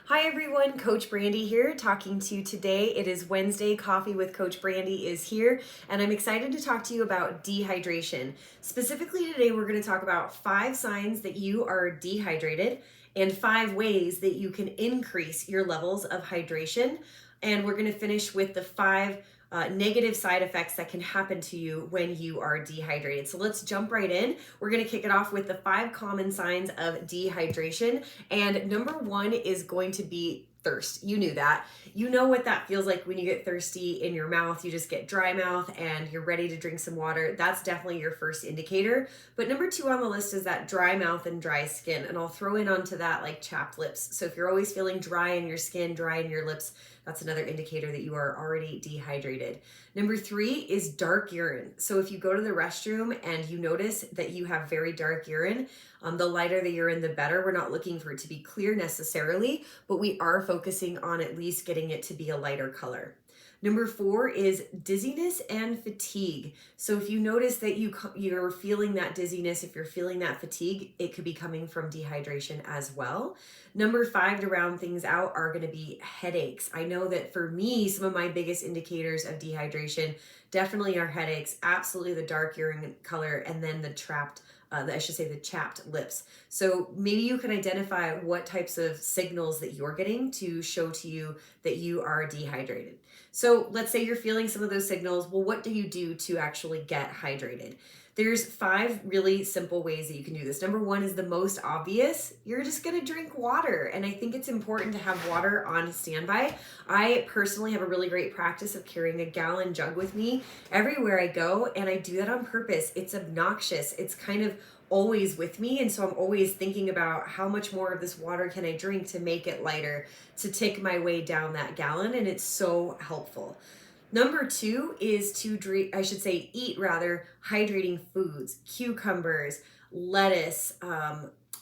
Hi everyone, Coach Brandy here talking to you today. It is Wednesday, Coffee with Coach Brandy is here, and I'm excited to talk to you about dehydration. Specifically today, we're going to talk about 5 signs that you are dehydrated and 5 ways that you can increase your levels of hydration. And we're going to finish with the 5 negative side effects that can happen to you when you are dehydrated. So let's jump right in. We're going to kick it off with the 5 common signs of dehydration. And number 1 is going to be thirst. You knew that. You know what that feels like when you get thirsty in your mouth. You just get dry mouth and you're ready to drink some water. That's definitely your first indicator. But number 2 on the list is that dry mouth and dry skin. And I'll throw in onto that like chapped lips. So if you're always feeling dry in your skin, dry in your lips, that's another indicator that you are already dehydrated. Number 3 is dark urine. So if you go to the restroom and you notice that you have very dark urine, the lighter the urine, the better. We're not looking for it to be clear necessarily, but we are focusing on at least getting it to be a lighter color. Number 4 is dizziness and fatigue. So if you notice that you're feeling that dizziness, if you're feeling that fatigue, it could be coming from dehydration as well. Number 5, to round things out, are going to be headaches. I know that for me, some of my biggest indicators of dehydration definitely are headaches, absolutely the dark urine color, and then the chapped lips. So maybe you can identify what types of signals that you're getting to show to you that you are dehydrated. So let's say you're feeling some of those signals. Well, what do you do to actually get hydrated? There's 5 really simple ways that you can do this. Number 1 is the most obvious. You're just gonna drink water. And I think it's important to have water on standby. I personally have a really great practice of carrying a gallon jug with me everywhere I go. And I do that on purpose. It's obnoxious. It's kind of always with me. And so I'm always thinking about how much more of this water can I drink to make it lighter, to take my way down that gallon. And it's so helpful. Number 2 is to eat hydrating foods, cucumbers, lettuce,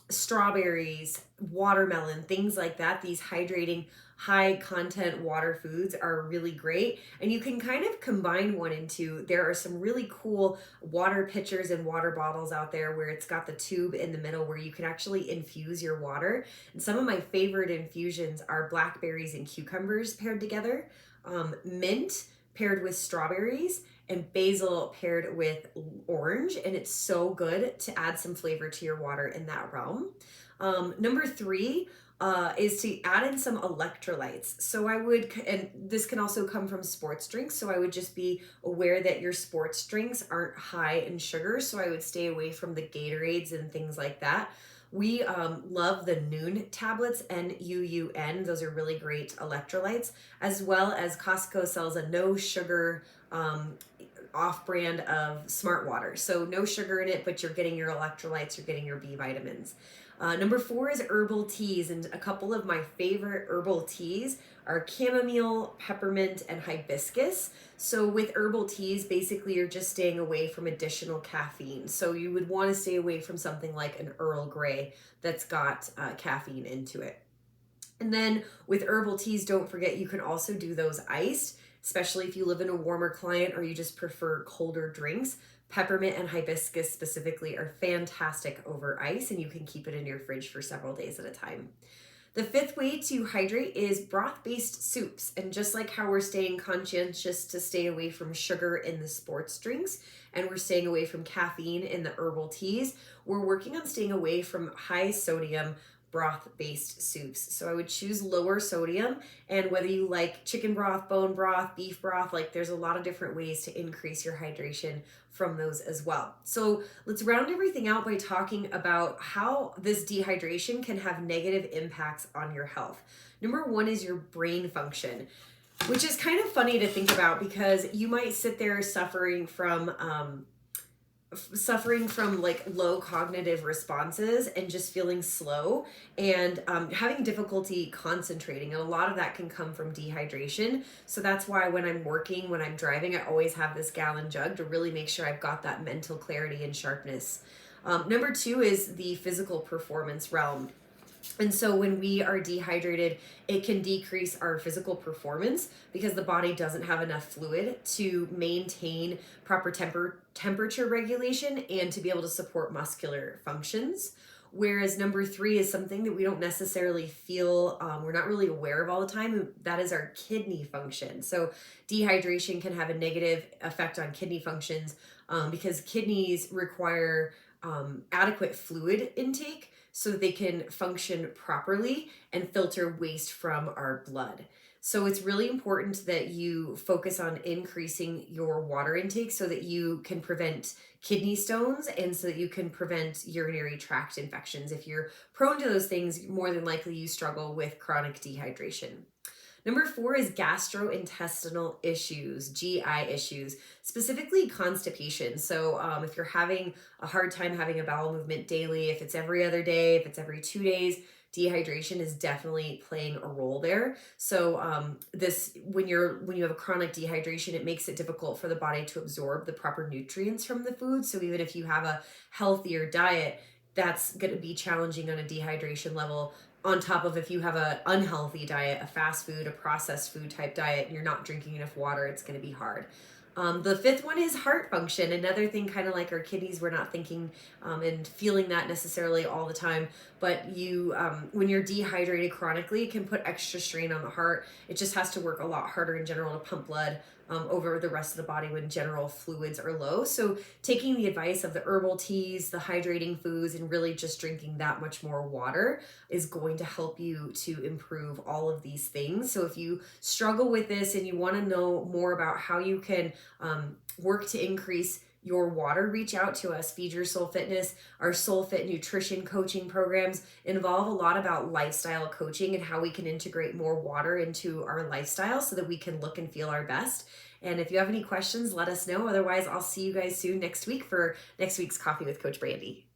strawberries, watermelon, things like that. These hydrating, high content water foods are really great. And you can kind of combine 1 and 2. There are some really cool water pitchers and water bottles out there where it's got the tube in the middle where you can actually infuse your water. And some of my favorite infusions are blackberries and cucumbers paired together, mint paired with strawberries, and basil paired with orange. And it's so good to add some flavor to your water in that realm. Number 3 is to add in some electrolytes. So and this can also come from sports drinks. So I would just be aware that your sports drinks aren't high in sugar. So I would stay away from the Gatorades and things like that. We love the Noon tablets, N-U-U-N. Those are really great electrolytes, as well as Costco sells a no sugar off-brand of Smart Water. So no sugar in it, but you're getting your electrolytes, you're getting your B vitamins. Number 4 is herbal teas, and a couple of my favorite herbal teas are chamomile, peppermint, and hibiscus. So with herbal teas, basically you're just staying away from additional caffeine. So you would want to stay away from something like an Earl Grey that's got caffeine into it. And then with herbal teas, don't forget you can also do those iced, especially if you live in a warmer climate or you just prefer colder drinks. Peppermint and hibiscus specifically are fantastic over ice, and you can keep it in your fridge for several days at a time. The 5th way to hydrate is broth-based soups. And just like how we're staying conscientious to stay away from sugar in the sports drinks, and we're staying away from caffeine in the herbal teas, we're working on staying away from high sodium broth-based soups. So I would choose lower sodium, and whether you like chicken broth, bone broth, beef broth, like there's a lot of different ways to increase your hydration from those as well. So let's round everything out by talking about how this dehydration can have negative impacts on your health. Number 1 is your brain function, which is kind of funny to think about because you might sit there suffering from like low cognitive responses and just feeling slow and having difficulty concentrating. And a lot of that can come from dehydration. So that's why when I'm working, when I'm driving, I always have this gallon jug to really make sure I've got that mental clarity and sharpness. Number 2 is the physical performance realm. And so when we are dehydrated, it can decrease our physical performance because the body doesn't have enough fluid to maintain proper temperature regulation and to be able to support muscular functions. Whereas number three is something that we don't necessarily feel, we're not really aware of all the time. That is our kidney function. So dehydration can have a negative effect on kidney functions because kidneys require adequate fluid intake so that they can function properly and filter waste from our blood. So it's really important that you focus on increasing your water intake so that you can prevent kidney stones and so that you can prevent urinary tract infections. If you're prone to those things, more than likely you struggle with chronic dehydration. Number four is gastrointestinal issues, GI issues, specifically constipation. So if you're having a hard time having a bowel movement daily, if it's every other day, if it's every 2 days, dehydration is definitely playing a role there. So this when you have a chronic dehydration, it makes it difficult for the body to absorb the proper nutrients from the food. So even if you have a healthier diet, that's going to be challenging on a dehydration level, on top of if you have an unhealthy diet, a fast food, a processed food type diet, and you're not drinking enough water, it's going to be hard. The fifth one is heart function. Another thing, kind of like our kidneys, we're not thinking and feeling that necessarily all the time. But when you're dehydrated chronically, it can put extra strain on the heart. It just has to work a lot harder in general to pump blood over the rest of the body when general fluids are low. So taking the advice of the herbal teas, the hydrating foods, and really just drinking that much more water is going to help you to improve all of these things. So if you struggle with this and you want to know more about how you can work to increase your water, reach out to us. Feed Your Soul Fitness, our Soul Fit nutrition coaching programs involve a lot about lifestyle coaching and how we can integrate more water into our lifestyle so that we can look and feel our best. And if you have any questions, let us know. Otherwise, I'll see you guys soon next week for next week's Coffee with Coach Brandy.